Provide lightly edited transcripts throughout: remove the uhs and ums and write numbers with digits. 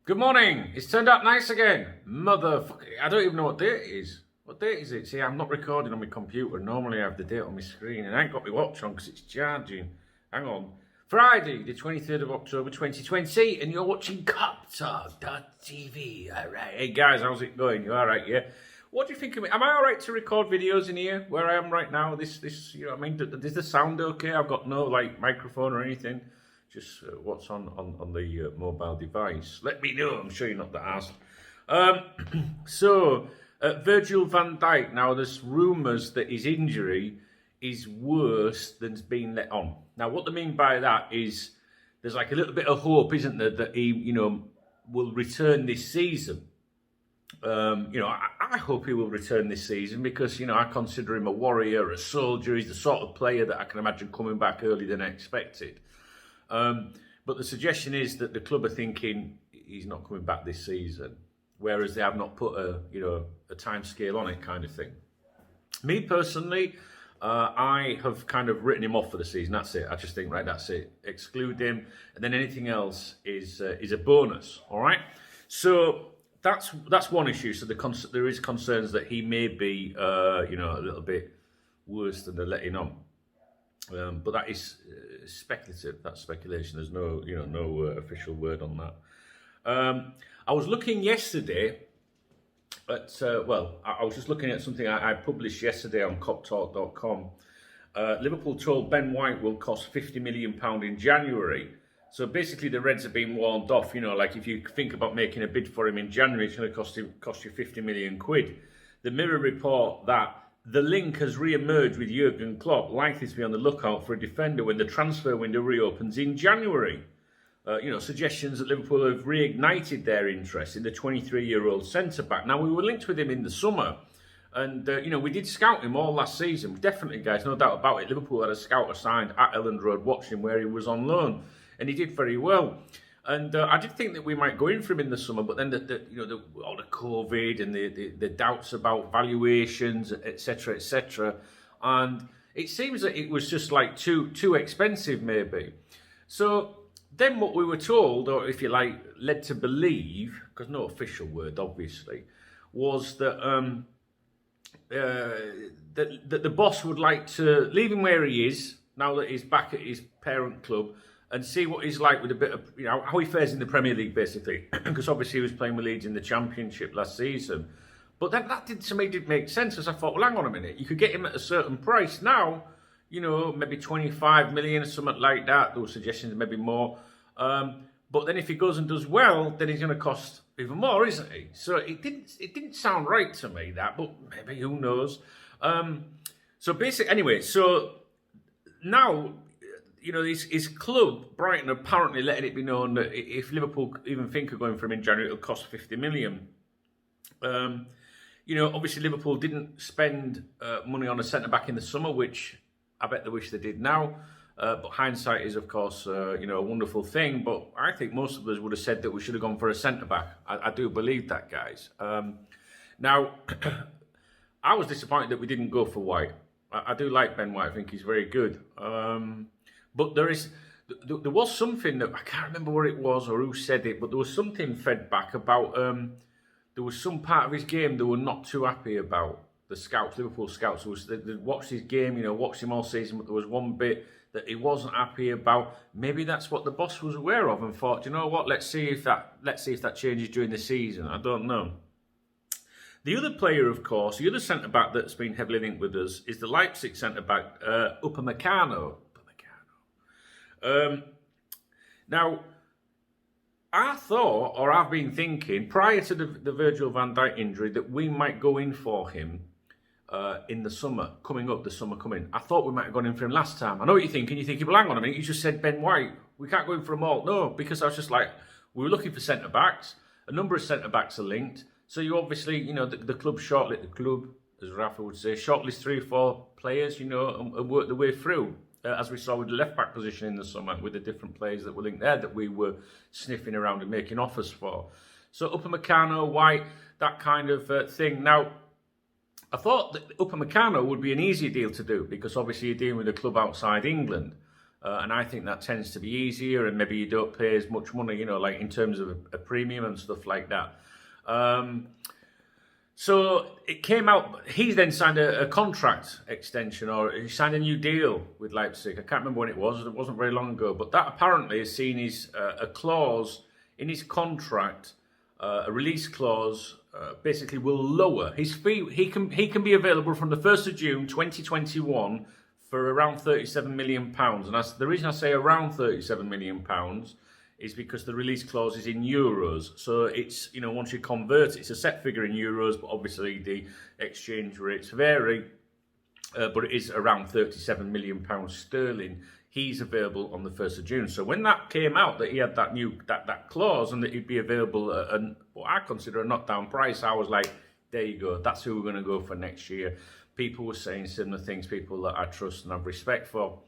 Good morning. It's turned out nice again. Motherfucker. I don't even know what date it is. What date is it? See, I'm not recording on my computer. Normally I have the date on my screen and I ain't got my watch on because it's charging. Hang on. Friday, the 23rd of October 2020, and you're watching KopTalk.tv. Alright. Hey guys, how's it going? You alright, yeah? What do you think of me? Am I alright to record videos in here where I am right now? This, you know what I mean? Does the sound okay? I've got no, microphone or anything. Just what's on the mobile device. Let me know. I'm sure you're not that asked. Virgil van Dijk. Now, there's rumours that his injury is worse than's been let on. Now, what they mean by that is there's like a little bit of hope, isn't there, that he, will return this season. I hope he will return this season because, I consider him a warrior, a soldier. He's the sort of player that I can imagine coming back earlier than expected. But the suggestion is that the club are thinking he's not coming back this season, whereas they have not put a time scale on it, kind of thing. Me personally, I have kind of written him off for the season. That's it. I just think, right, that's it. Exclude him, and then anything else is a bonus. All right. So that's one issue. So there is concerns that he may be a little bit worse than they're letting on. But that is speculative. That's speculation. There's no official word on that. I was looking yesterday at, I was just looking at something I published yesterday on KopTalk.com. Liverpool told Ben White will cost £50 million in January. So basically the Reds have been warned off. Like if you think about making a bid for him in January, it's going to cost you 50 million quid. The Mirror report that the link has re-emerged with Jurgen Klopp, likely to be on the lookout for a defender when the transfer window reopens in January. Suggestions that Liverpool have reignited their interest in the 23-year-old centre-back. Now, we were linked with him in the summer, and, we did scout him all last season. Definitely, guys, no doubt about it. Liverpool had a scout assigned at Elland Road watching him where he was on loan, and he did very well. And I did think that we might go in for him in the summer, but then all the COVID and the doubts about valuations, etc., and it seems that it was just like too expensive, maybe. So then what we were told, or if you like, led to believe, because no official word, obviously, was that that the boss would like to leave him where he is now that he's back at his parent club, and see what he's like with a bit of, how he fares in the Premier League, basically. Because obviously he was playing with Leeds in the Championship last season. But that did make sense, because I thought, well, hang on a minute. You could get him at a certain price now, maybe 25 million or something like that. There were suggestions, maybe more. But then if he goes and does well, then he's going to cost even more, isn't he? So it didn't sound right to me, that, but maybe who knows. So basically, anyway, so now, his club, Brighton, apparently letting it be known that if Liverpool even think of going for him in January, it'll cost 50 million. Obviously Liverpool didn't spend money on a centre-back in the summer, which I bet they wish they did now. But hindsight is, of course, a wonderful thing. But I think most of us would have said that we should have gone for a centre-back. I do believe that, guys. Now, I was disappointed that we didn't go for White. I do like Ben White. I think he's very good. But there was something that I can't remember what it was or who said it, but there was something fed back about there was some part of his game they were not too happy about. The scouts, Liverpool scouts, they watched his game, watched him all season, but there was one bit that he wasn't happy about. Maybe that's what the boss was aware of and thought, you know what, let's see if that changes during the season. I don't know. The other player, of course, the other centre-back that's been heavily linked with us is the Leipzig centre-back, Upamecano. Now, I thought, or I've been thinking, prior to the Virgil van Dijk injury, that we might go in for him in the summer, the summer coming. I thought we might have gone in for him last time. I know what you're thinking. You're thinking, well, hang on a minute, you just said Ben White. We can't go in for them all. No, because I was just like, we were looking for centre-backs. A number of centre-backs are linked. So you obviously, the club as Rafa would say, shortlist 3 or 4 players, and work the way through. As we saw with the left-back position in the summer, with the different players that were linked there that we were sniffing around and making offers for. So Upamecano, White, that kind of thing. Now, I thought that Upamecano would be an easier deal to do because obviously you're dealing with a club outside England. And I think that tends to be easier, and maybe you don't pay as much money, like in terms of a premium and stuff like that. So it came out, he then signed a contract extension, or he signed a new deal with Leipzig. I can't remember when it wasn't very long ago, but that apparently has seen a clause in his contract, a release clause, basically will lower his fee. He can be available from the 1st of June 2021 for around £37 million. And the reason I say around £37 million is because the release clause is in euros. So it's, once you convert it, it's a set figure in euros, but obviously the exchange rates vary. But it is around £37 million sterling. He's available on the 1st of June. So when that came out, that he had that clause and that he'd be available at what I consider a knockdown price, I was like, there you go. That's who we're going to go for next year. People were saying similar things, people that I trust and have respect for.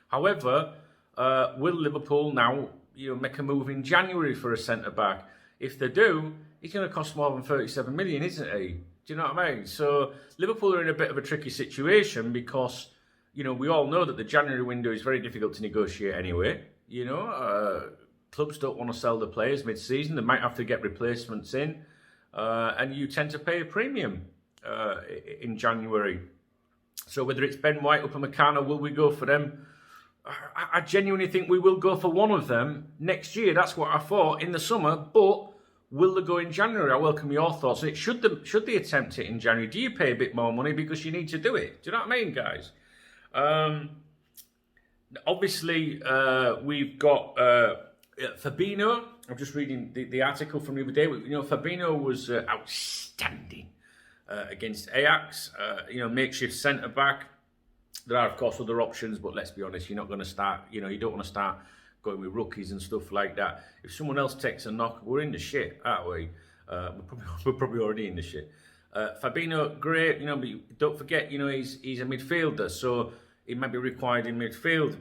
However, will Liverpool now make a move in January for a centre-back? If they do, he's going to cost more than 37 million, isn't he? Do you know what I mean? So Liverpool are in a bit of a tricky situation because, we all know that the January window is very difficult to negotiate anyway. Clubs don't want to sell the players mid-season. They might have to get replacements in. And you tend to pay a premium in January. So whether it's Ben White, Upamecano, will we go for them? I genuinely think we will go for one of them next year. That's what I thought in the summer. But will they go in January? I welcome your thoughts. Should they attempt it in January? Do you pay a bit more money because you need to do it? Do you know what I mean, guys? Obviously, we've got Fabinho. I'm just reading the article from the other day. Fabinho was outstanding against Ajax. Makeshift centre back. There are, of course, other options, but let's be honest, you're not going to start, you don't want to start going with rookies and stuff like that. If someone else takes a knock, we're in the shit, aren't we? We're probably already in the shit. Fabinho, great, but don't forget, he's a midfielder, so he might be required in midfield.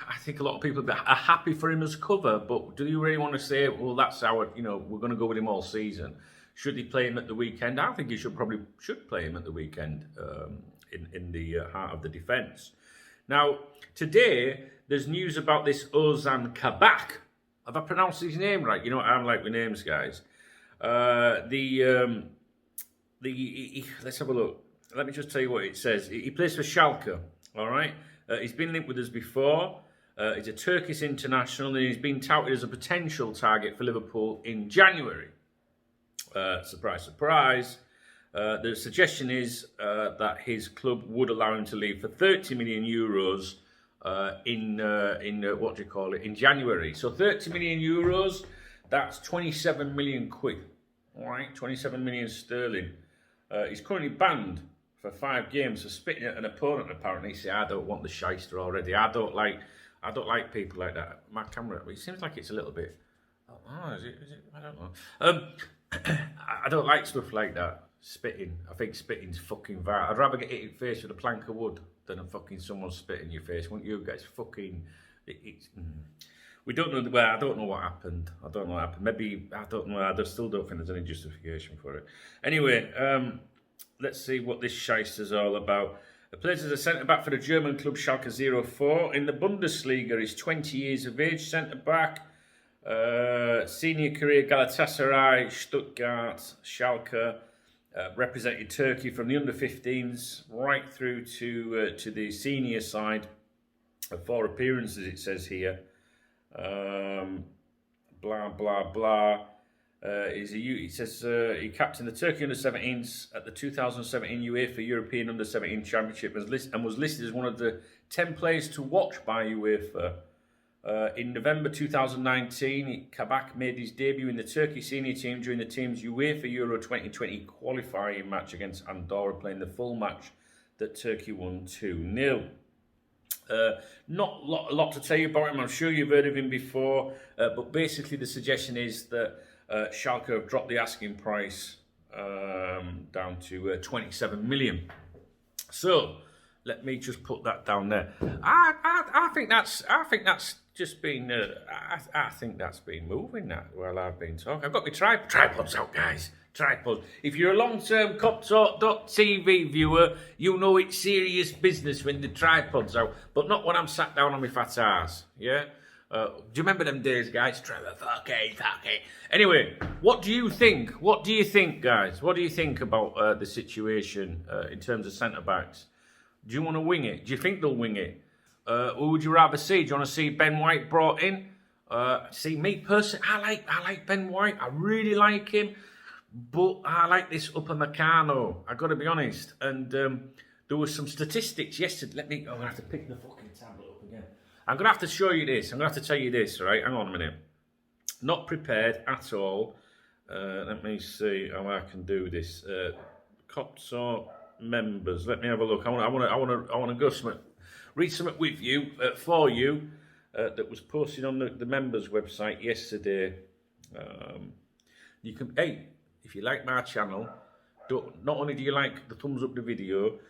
I think a lot of people are happy for him as cover, but do you really want to say, well, that's our, we're going to go with him all season? Should he play him at the weekend? I think he should play him at the weekend. In the heart of the defence. Now, today, there's news about this Ozan Kabak. Have I pronounced his name right? You know what I'm like with names, guys. Let's have a look. Let me just tell you what it says. He plays for Schalke, all right? He's been linked with us before. He's a Turkish international, and he's been touted as a potential target for Liverpool in January. Surprise, surprise. The suggestion is that his club would allow him to leave for 30 million euros in January. So 30 million euros, that's 27 million quid. All right, 27 million sterling. He's currently banned for 5 games for spitting at an opponent. Apparently, see, I don't want the shyster already. I don't like people like that. My camera, it seems like it's a little bit. Is it? I don't know. I don't like stuff like that. Spitting. I think spitting's fucking vile. I'd rather get hit in the face with a plank of wood than a fucking someone spit in your face. Wouldn't you guys? Fucking. We don't know. Well, I don't know what happened. Maybe I don't know. I still don't think there's any justification for it. Anyway, let's see what this shyster's all about. He plays as a centre back for the German club Schalke 04 in the Bundesliga. He's 20 years of age. Centre back. Senior career Galatasaray, Stuttgart, Schalke. Represented Turkey from the under-15s right through to the senior side. 4 appearances, it says here. Blah, blah, blah. He says he captained the Turkey under-17s at the 2017 UEFA European Under-17 Championship and was listed as one of the 10 players to watch by UEFA. In November 2019, Kabak made his debut in the Turkey senior team during the team's UEFA Euro 2020 qualifying match against Andorra, playing the full match that Turkey won 2-0. Not a lot to tell you about him. I'm sure you've heard of him before, but basically the suggestion is that Schalke have dropped the asking price down to 27 million. So let me just put that down there. I think that's just been, I think that's been moving that while I've been talking. I've got my tripods out, guys. Tripods. If you're a long-term KopTalk.tv viewer, you know it's serious business when the tripod's out, but not when I'm sat down on my fat ass, yeah? Do you remember them days, guys? Okay. Anyway, what do you think? What do you think, guys? What do you think about the situation in terms of centre-backs? Do you want to wing it? Do you think they'll wing it? Who would you rather see? Do you want to see Ben White brought in? See, me personally, I like Ben White. I really like him. But I like this Upamecano. I got to be honest. And there was some statistics yesterday. I'm going to have to pick the fucking tablet up again. I'm going to have to show you this. I'm going to have to tell you this, right? Hang on a minute. Not prepared at all. Let me see how I can do this. KopTalk members. Let me have a look. I want to go something. Read something with you, for you, that was posted on the members website yesterday. You can, hey, if you like my channel, not only do you like the thumbs up the video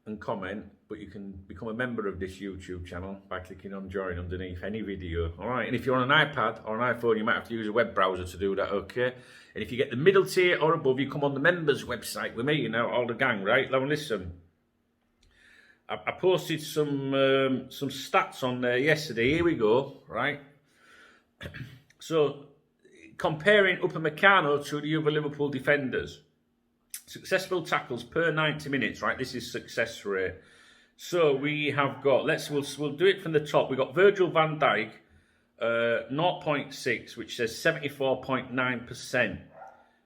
and comment, but you can become a member of this YouTube channel by clicking on join underneath any video. All right, and if you're on an iPad or an iPhone, you might have to use a web browser to do that, okay? And if you get the middle tier or above, you come on the members website with me, you know, all the gang, right? Now listen. I posted some stats on there yesterday. Here we go, right? So, comparing Upamecano to the other Liverpool defenders. Successful tackles per 90 minutes, right? This is success rate. So we have got, we'll do it from the top. We've got Virgil van Dijk, 0.6, which says 74.9%.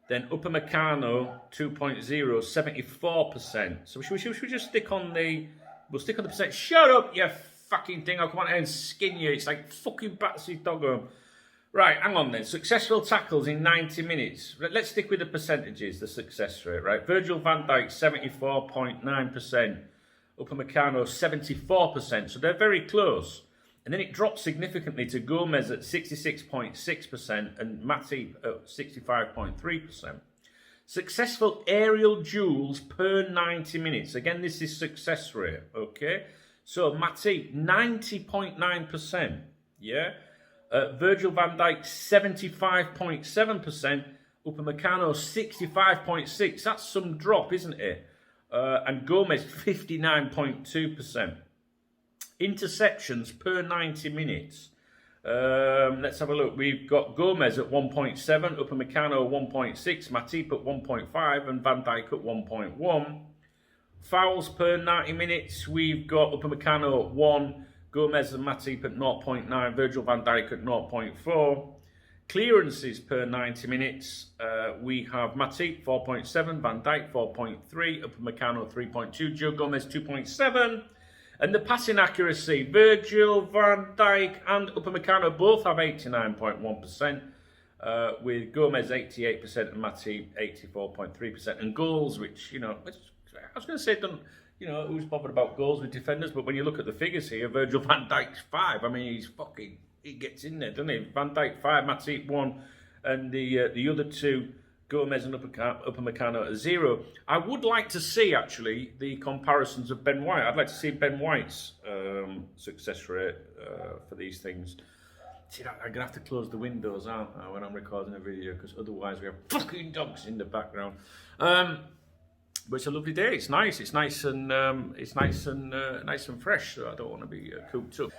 Then Upamecano, 2.0, 74%. So should we just stick on the... We'll stick on the percent. Shut up, you fucking thing. I'll come on here and skin you. It's like fucking Batsy's doggo. Right, hang on then. Successful tackles in 90 minutes. Let's stick with the percentages, the success rate, right? Virgil van Dijk, 74.9%. Upamecano, 74%. So they're very close. And then it drops significantly to Gomez at 66.6% and Matip at 65.3%. Successful aerial duels per 90 minutes. Again, this is success rate, okay? So, Matip, 90.9%, yeah? Virgil van Dijk, 75.7%. Upamecano, 65.6%. That's some drop, isn't it? And Gomez, 59.2%. Interceptions per 90 minutes. Let's have a look. We've got Gomez at 1.7, Upamecano 1.6, Matip at 1.5, and Van Dijk at 1.1. Fouls per 90 minutes. We've got Upamecano at 1, Gomez and Matip at 0.9, Virgil van Dijk at 0.4. Clearances per 90 minutes. We have Matip 4.7, Van Dijk 4.3, Upamecano 3.2, Joe Gomez 2.7. And the passing accuracy, Virgil, Van Dijk and Upamecano both have 89.1%, with Gomez 88% and Matip 84.3%. And goals, which, you know, I was going to say, who's bothered about goals with defenders? But when you look at the figures here, Virgil van Dijk's 5. I mean, he gets in there, doesn't he? Van Dijk 5, Matip 1, and the other two, Gomez and Upamecano at 0. I would like to see, actually, the comparisons of Ben White. I'd like to see Ben White's success rate for these things. See, I'm going to have to close the windows, aren't I, when I'm recording a video, because otherwise we have fucking dogs in the background. But it's a lovely day. It's nice. It's nice and nice and fresh. So I don't want to be cooped up.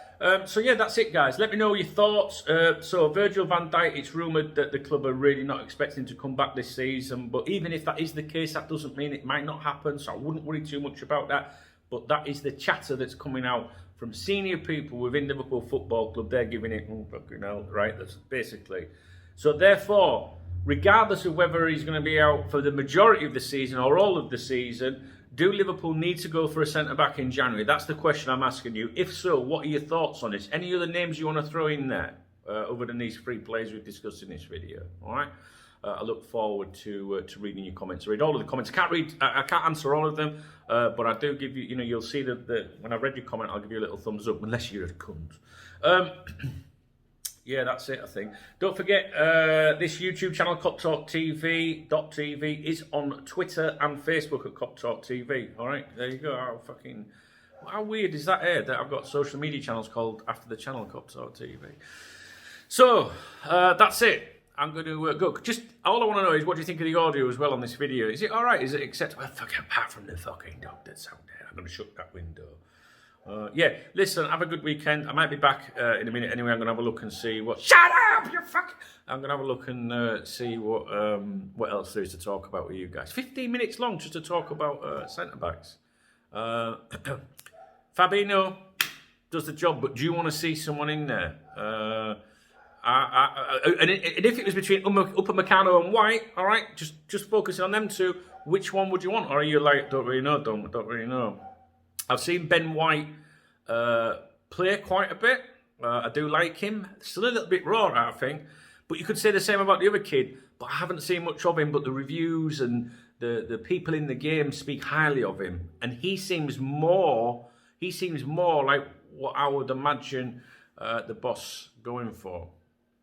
So yeah, that's it, guys. Let me know your thoughts. So Virgil van Dijk, it's rumoured that the club are really not expecting to come back this season. But even if that is the case, that doesn't mean it might not happen. So I wouldn't worry too much about that. But that is the chatter that's coming out from senior people within Liverpool Football Club. They're giving it, fucking hell, right? That's basically. So therefore, regardless of whether he's going to be out for the majority of the season or all of the season, do Liverpool need to go for a centre-back in January? That's the question I'm asking you. If so, what are your thoughts on this? Any other names you want to throw in there, other than these 3 players we've discussed in this video? All right? I look forward to reading your comments. I read all of the comments. I can't answer all of them, but I do give you, you'll see that when I've read your comment, I'll give you a little thumbs up, unless you're a cunt. Yeah, that's it, I think. Don't forget, this YouTube channel, KopTalkTV.tv, is on Twitter and Facebook at KopTalkTV. All right, there you go. I'll fucking How weird is that, that I've got social media channels called after the channel KopTalk TV. So, that's it. I'm going to go. Just, all I want to know is, what do you think of the audio as well on this video? Is it alright? Is it acceptable? Apart from the fucking dog that's out there. I'm going to shut that window. Yeah, listen, have a good weekend. I might be back in a minute anyway. I'm going to have a look and see what... Shut up, you fuck! I'm going to have a look and see what else there is to talk about with you guys. 15 minutes long just to talk about centre-backs. Fabinho does the job, but do you want to see someone in there? And if it was between Upamecano and White, all right, just focusing on them two, which one would you want? Or are you like, don't really know? I've seen Ben White play quite a bit. I do like him. Still a little bit raw, I think. But you could say the same about the other kid. But I haven't seen much of him. But the reviews and the people in the game speak highly of him. And he seems more like what I would imagine the boss going for.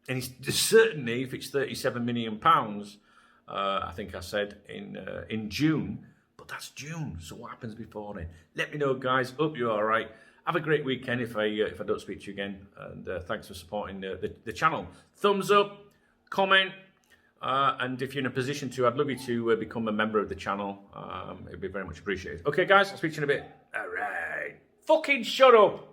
And he's certainly, if it's £37 million, I think I said in June. But that's June. So what happens before then? Let me know, guys. Hope you're all right. Have a great weekend if I don't speak to you again. And thanks for supporting the channel. Thumbs up, comment, and if you're in a position to, I'd love you to become a member of the channel. It'd be very much appreciated. Okay, guys, I'll speak to you in a bit. All right. Fucking shut up.